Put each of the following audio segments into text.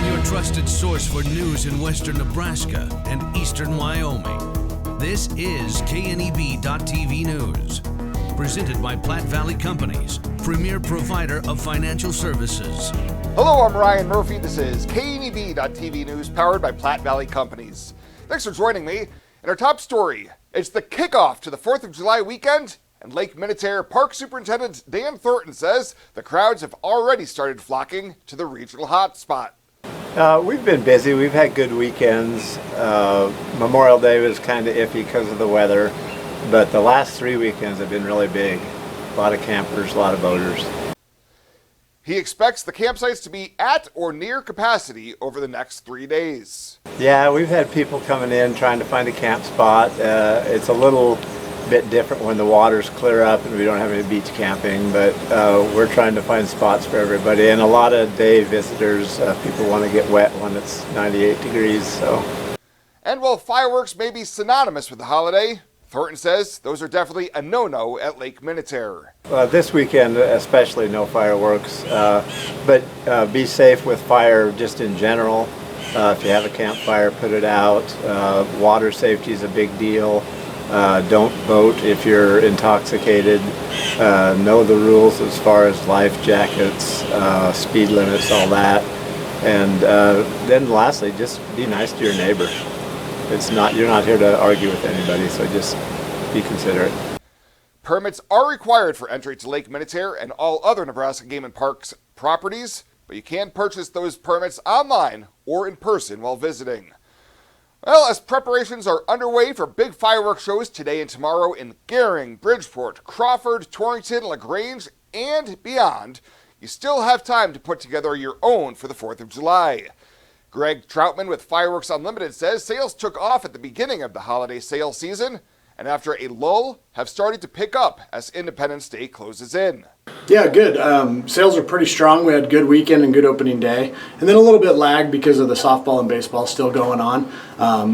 Your trusted source for news in western Nebraska and eastern Wyoming. This is KNEB.TV News. Presented by Platte Valley Companies, premier provider of financial services. Hello, I'm Ryan Murphy. This is KNEB.TV News, powered by Platte Valley Companies. Thanks for joining me. In our top story, it's the kickoff to the 4th of July weekend, and Lake Minnetonka Park Superintendent Dan Thornton says the crowds have already started flocking to the regional hotspot. We've been busy. We've had good weekends. Memorial Day was kind of iffy because of the weather, but the last 3 weekends have been really big. A lot of campers, a lot of boaters. He expects the campsites to be at or near capacity over the next 3 days. Yeah, we've had people coming in trying to find a camp spot. It's a little bit different when the waters clear up and we don't have any beach camping, but we're trying to find spots for everybody. And a lot of day visitors, people want to get wet when it's 98 degrees. And while fireworks may be synonymous with the holiday, Thornton says those are definitely a no-no at Lake Minnetonka. This weekend especially, no fireworks, but be safe with fire just in general. If you have a campfire, put it out. Water safety is a big deal. Don't boat if you're intoxicated. Know the rules as far as life jackets, speed limits, all that. And then lastly, just be nice to your neighbor. You're not here to argue with anybody, so just be considerate. Permits are required for entry to Lake Minnetonka and all other Nebraska Game and Parks properties, but you can purchase those permits online or in person while visiting. Well, as preparations are underway for big fireworks shows today and tomorrow in Gering, Bridgeport, Crawford, Torrington, LaGrange, and beyond, you still have time to put together your own for the 4th of July. Greg Troutman with Fireworks Unlimited says sales took off at the beginning of the holiday sale season, and after a lull, have started to pick up as Independence Day closes in. Yeah, good. Sales are pretty strong. We had a good weekend and good opening day. And then a little bit lagged because of the softball and baseball still going on.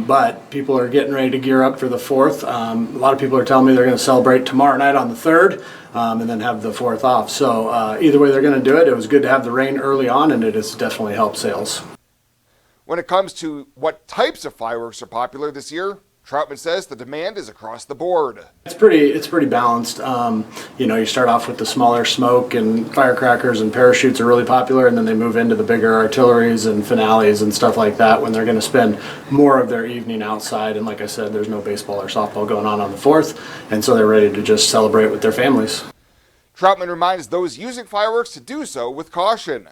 But people are getting ready to gear up for the 4th. A lot of people are telling me they're going to celebrate tomorrow night on the 3rd and then have the 4th off. So either way they're going to do it. It was good to have the rain early on, and it has definitely helped sales. When it comes to what types of fireworks are popular this year, Troutman says the demand is across the board. It's pretty balanced. You start off with the smaller smoke, and firecrackers and parachutes are really popular, and then they move into the bigger artilleries and finales and stuff like that when they're going to spend more of their evening outside. And like I said, there's no baseball or softball going on the 4th, and so they're ready to just celebrate with their families. Troutman reminds those using fireworks to do so with caution.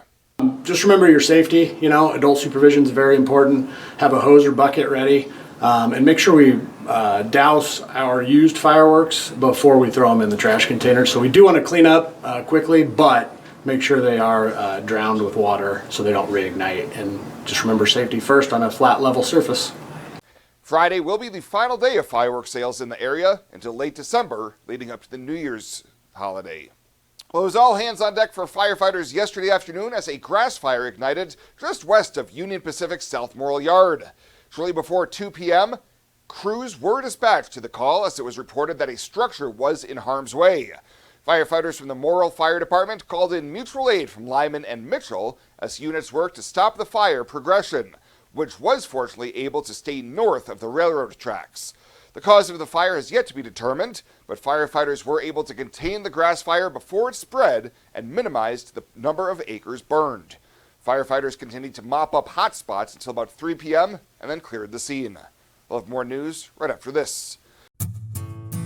Just remember your safety. Adult supervision is very important. Have a hose or bucket ready. And make sure we douse our used fireworks before we throw them in the trash container. So we do want to clean up quickly, but make sure they are drowned with water so they don't reignite. And just remember safety first on a flat, level surface. Friday will be the final day of fireworks sales in the area until late December, leading up to the New Year's holiday. Well, it was all hands on deck for firefighters yesterday afternoon as a grass fire ignited just west of Union Pacific's South Morrill Yard. Shortly before 2 p.m., crews were dispatched to the call as it was reported that a structure was in harm's way. Firefighters from the Morrill Fire Department called in mutual aid from Lyman and Mitchell as units worked to stop the fire progression, which was fortunately able to stay north of the railroad tracks. The cause of the fire is yet to be determined, but firefighters were able to contain the grass fire before it spread and minimized the number of acres burned. Firefighters continued to mop up hot spots until about 3 p.m. and then cleared the scene. We'll have more news right after this.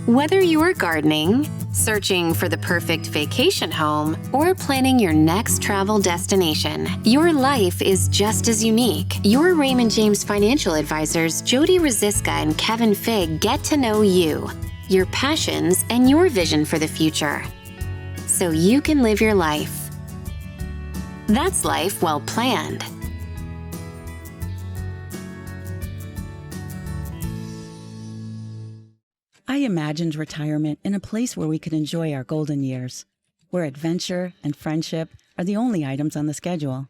Whether you're gardening, searching for the perfect vacation home, or planning your next travel destination, your life is just as unique. Your Raymond James financial advisors, Jody Rosiska and Kevin Figg, get to know you, your passions, and your vision for the future, so you can live your life. That's life well planned. I imagined retirement in a place where we could enjoy our golden years, where adventure and friendship are the only items on the schedule.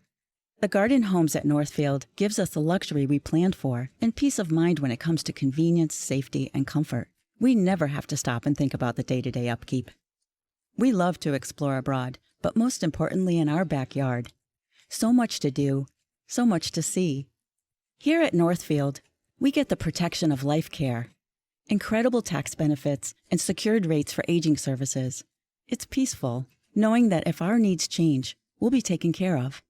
The Garden Homes at Northfield gives us the luxury we planned for and peace of mind when it comes to convenience, safety, and comfort. We never have to stop and think about the day-to-day upkeep. We love to explore abroad, but most importantly in our backyard. So much to do, So much to see. Here at Northfield, we get the protection of life care, incredible tax benefits, and secured rates for aging services. It's peaceful, knowing that if our needs change, we'll be taken care of.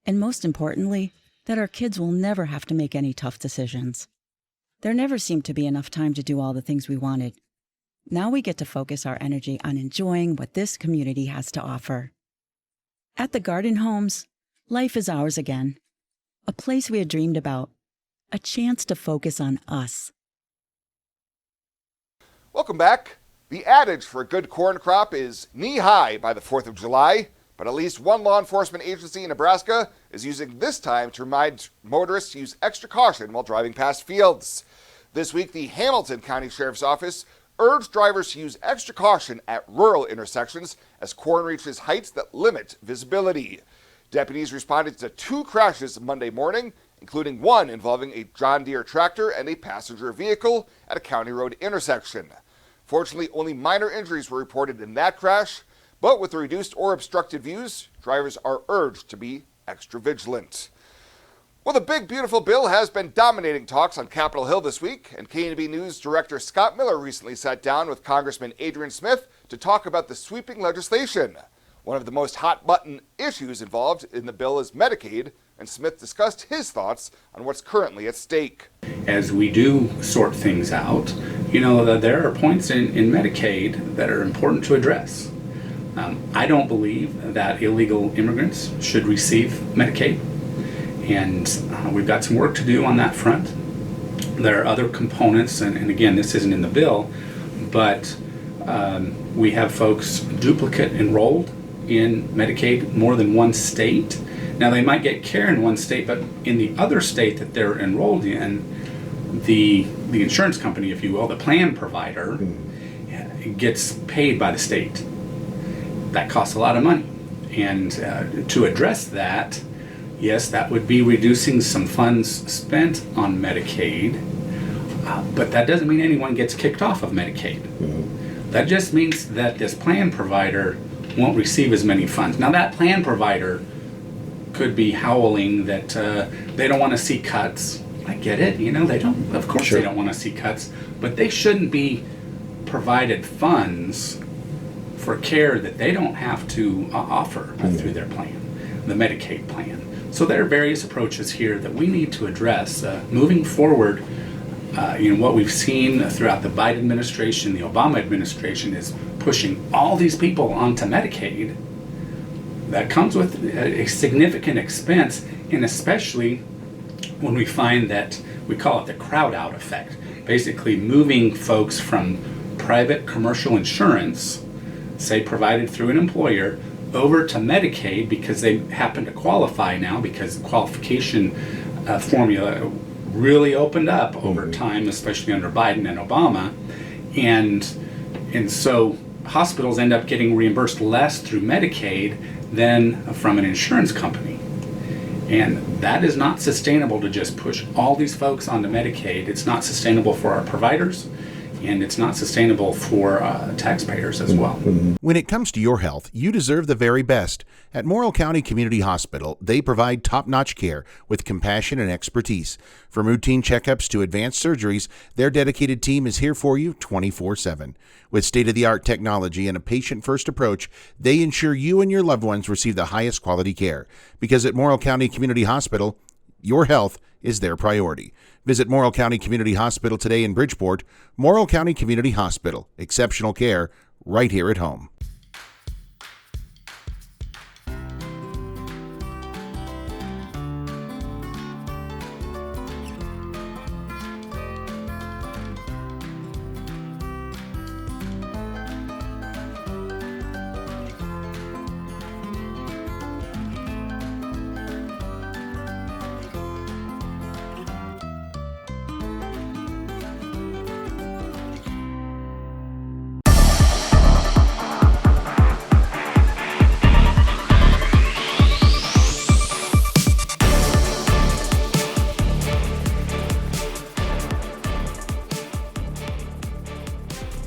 And most importantly, that our kids will never have to make any tough decisions. There never seemed to be enough time to do all the things we wanted. Now we get to focus our energy on enjoying what this community has to offer. At the Garden Homes, life is ours again. A place we had dreamed about. A chance to focus on us. Welcome back. The adage for a good corn crop is knee-high by the 4th of July, but at least one law enforcement agency in Nebraska is using this time to remind motorists to use extra caution while driving past fields. This week, the Hamilton County Sheriff's Office urged drivers to use extra caution at rural intersections as corn reaches heights that limit visibility. Deputies responded to 2 crashes Monday morning, including one involving a John Deere tractor and a passenger vehicle at a county road intersection. Fortunately, only minor injuries were reported in that crash, but with the reduced or obstructed views, drivers are urged to be extra vigilant. Well, the big, beautiful bill has been dominating talks on Capitol Hill this week, and KNB News Director Scott Miller recently sat down with Congressman Adrian Smith to talk about the sweeping legislation. One of the most hot-button issues involved in the bill is Medicaid, and Smith discussed his thoughts on what's currently at stake. As we do sort things out, that there are points in Medicaid that are important to address. I don't believe that illegal immigrants should receive Medicaid, and we've got some work to do on that front. There are other components, and again, this isn't in the bill, but we have folks duplicate enrolled in Medicaid more than one state. Now, they might get care in one state, but in the other state that they're enrolled in, the insurance company, if you will, the plan provider, gets paid by the state. That costs a lot of money. And to address that, yes, that would be reducing some funds spent on Medicaid, but that doesn't mean anyone gets kicked off of Medicaid. That just means that this plan provider won't receive as many funds. Now, that plan provider could be howling that they don't want to see cuts. I get it, they don't, of course They don't want to see cuts, but they shouldn't be provided funds for care that they don't have to offer through their plan, the Medicaid plan. So there are various approaches here that we need to address. Moving forward, what we've seen throughout the Biden administration, the Obama administration, is pushing all these people onto Medicaid. That comes with a significant expense, and especially when we find that, we call it the crowd out effect, basically moving folks from private commercial insurance, say provided through an employer, over to Medicaid because they happen to qualify now, because the qualification formula really opened up over time, especially under Biden and Obama, and so hospitals end up getting reimbursed less through Medicaid than from an insurance company. And that is not sustainable to just push all these folks onto Medicaid. It's not sustainable for our providers, and it's not sustainable for taxpayers as well. When it comes to your health, you deserve the very best. At Morrill County Community Hospital, they provide top-notch care with compassion and expertise. From routine checkups to advanced surgeries, their dedicated team is here for you 24/7. With state-of-the-art technology and a patient-first approach, they ensure you and your loved ones receive the highest quality care. Because at Morrill County Community Hospital, your health is their priority. Visit Morrill County Community Hospital today in Bridgeport. Morrill County Community Hospital. Exceptional care right here at home.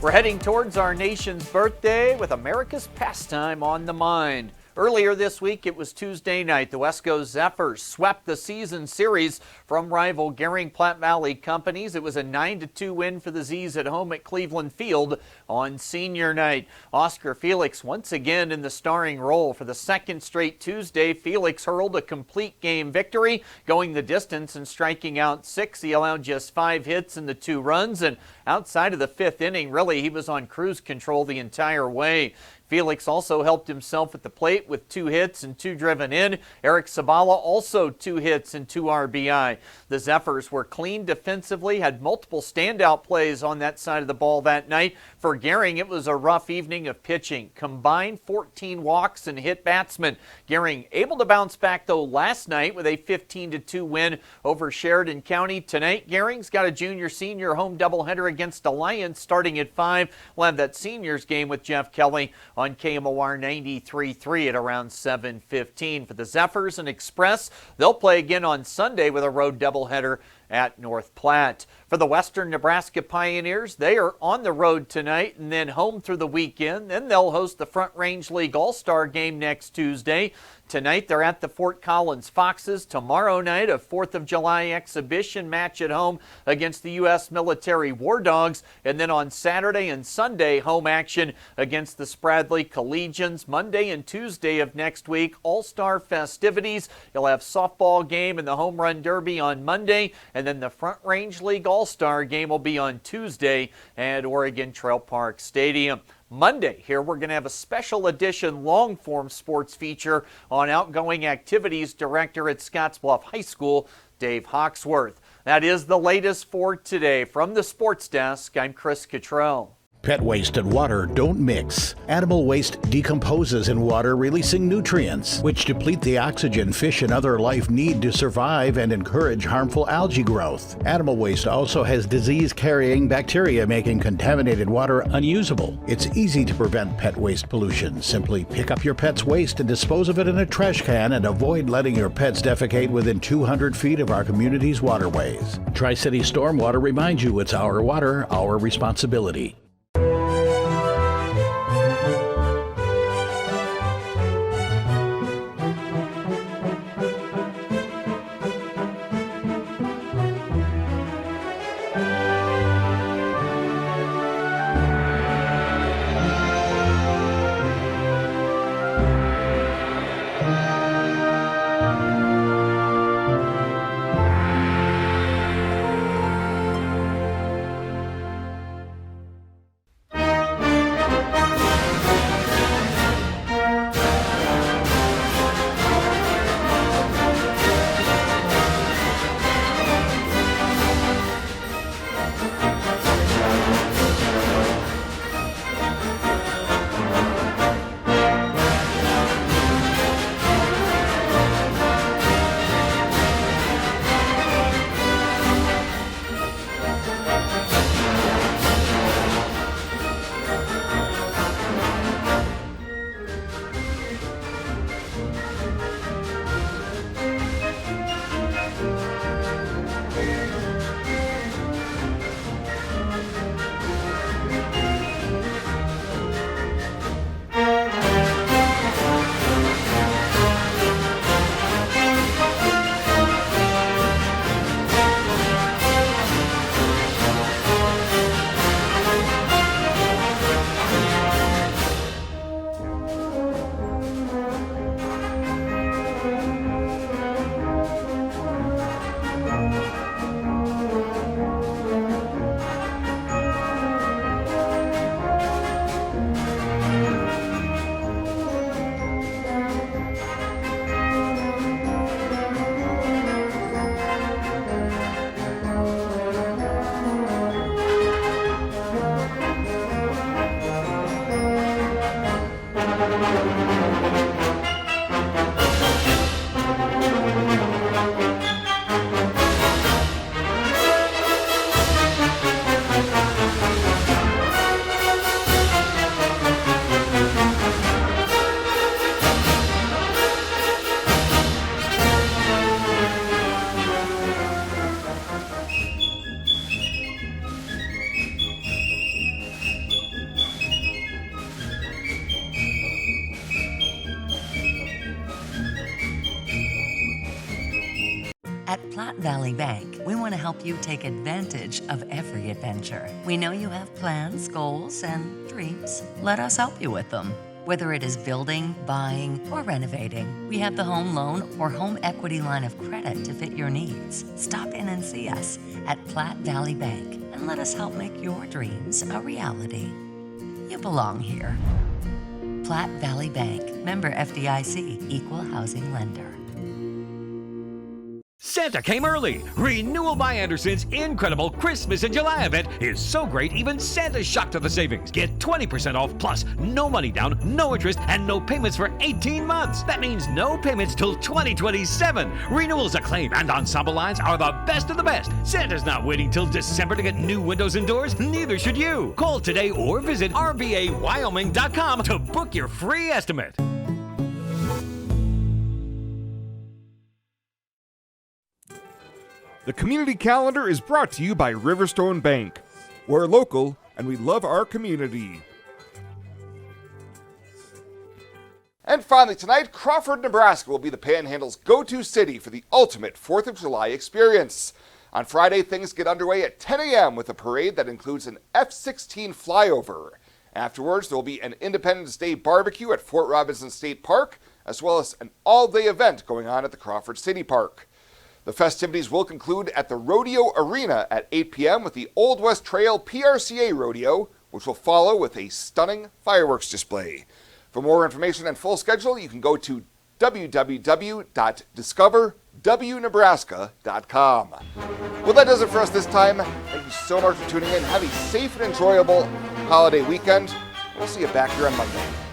We're heading towards our nation's birthday with America's pastime on the mind. Earlier this week, it was Tuesday night. The Wesco Zephyrs swept the season series from rival Gering Platte Valley Companies. It was a 9-2 win for the Z's at home at Cleveland Field on senior night. Oscar Felix once again in the starring role for the second straight Tuesday. Felix hurled a complete game victory, going the distance and striking out 6. He allowed just 5 hits and the 2 runs, and outside of the 5th inning, really, he was on cruise control the entire way. Felix also helped himself at the plate with 2 hits and 2 driven in. Eric Sabala also 2 hits and 2 RBI. The Zephyrs were clean defensively, had multiple standout plays on that side of the ball that night. For Gering, it was a rough evening of pitching. Combined 14 walks and hit batsmen. Gering able to bounce back, though, last night with a 15-2 win over Sheridan County. Tonight, Gering's got a junior-senior home doubleheader against Alliance starting at 5. We'll have that seniors game with Jeff Kelly on KMOR 93.3 at around 7:15. For the Zephyrs and Express, they'll play again on Sunday with a road doubleheader at North Platte. For the Western Nebraska Pioneers, they are on the road tonight and then home through the weekend. Then they'll host the Front Range League All-Star game next Tuesday. Tonight they're at the Fort Collins Foxes. Tomorrow night, a 4th of July exhibition match at home against the U.S. Military War Dogs. And then on Saturday and Sunday, home action against the Spradley Collegians. Monday and Tuesday of next week, All-Star festivities. You'll have softball game and the Home Run Derby on Monday. And then the Front Range League All-Star game will be on Tuesday at Oregon Trail Park Stadium. Monday, here we're going to have a special edition long-form sports feature on outgoing activities director at Scottsbluff High School, Dave Hawksworth. That is the latest for today. From the Sports Desk, I'm Chris Cottrell. Pet waste and water don't mix. Animal waste decomposes in water, releasing nutrients, which deplete the oxygen fish and other life need to survive and encourage harmful algae growth. Animal waste also has disease-carrying bacteria, making contaminated water unusable. It's easy to prevent pet waste pollution. Simply pick up your pet's waste and dispose of it in a trash can, and avoid letting your pets defecate within 200 feet of our community's waterways. Tri-City Stormwater reminds you it's our water, our responsibility. At Platte Valley Bank, we want to help you take advantage of every adventure. We know you have plans, goals, and dreams. Let us help you with them. Whether it is building, buying, or renovating, we have the home loan or home equity line of credit to fit your needs. Stop in and see us at Platte Valley Bank and let us help make your dreams a reality. You belong here. Platte Valley Bank, member FDIC, equal housing lender. Santa came early. Renewal by Anderson's incredible Christmas in July event is so great, even Santa's shocked at the savings. Get 20% off plus no money down, no interest, and no payments for 18 months. That means no payments till 2027. Renewals Acclaim and Ensemble lines are the best of the best. Santa's not waiting till December to get new windows and doors. Neither should you. Call today or visit rvawyoming.com to book your free estimate. The community calendar is brought to you by Riverstone Bank. We're local and we love our community. And finally tonight, Crawford, Nebraska will be the Panhandle's go-to city for the ultimate 4th of July experience. On Friday, things get underway at 10 a.m. with a parade that includes an F-16 flyover. Afterwards, there will be an Independence Day barbecue at Fort Robinson State Park, as well as an all-day event going on at the Crawford City Park. The festivities will conclude at the Rodeo Arena at 8 p.m. with the Old West Trail PRCA Rodeo, which will follow with a stunning fireworks display. For more information and full schedule, you can go to www.discoverwnebraska.com. Well, that does it for us this time. Thank you so much for tuning in. Have a safe and enjoyable holiday weekend. We'll see you back here on Monday.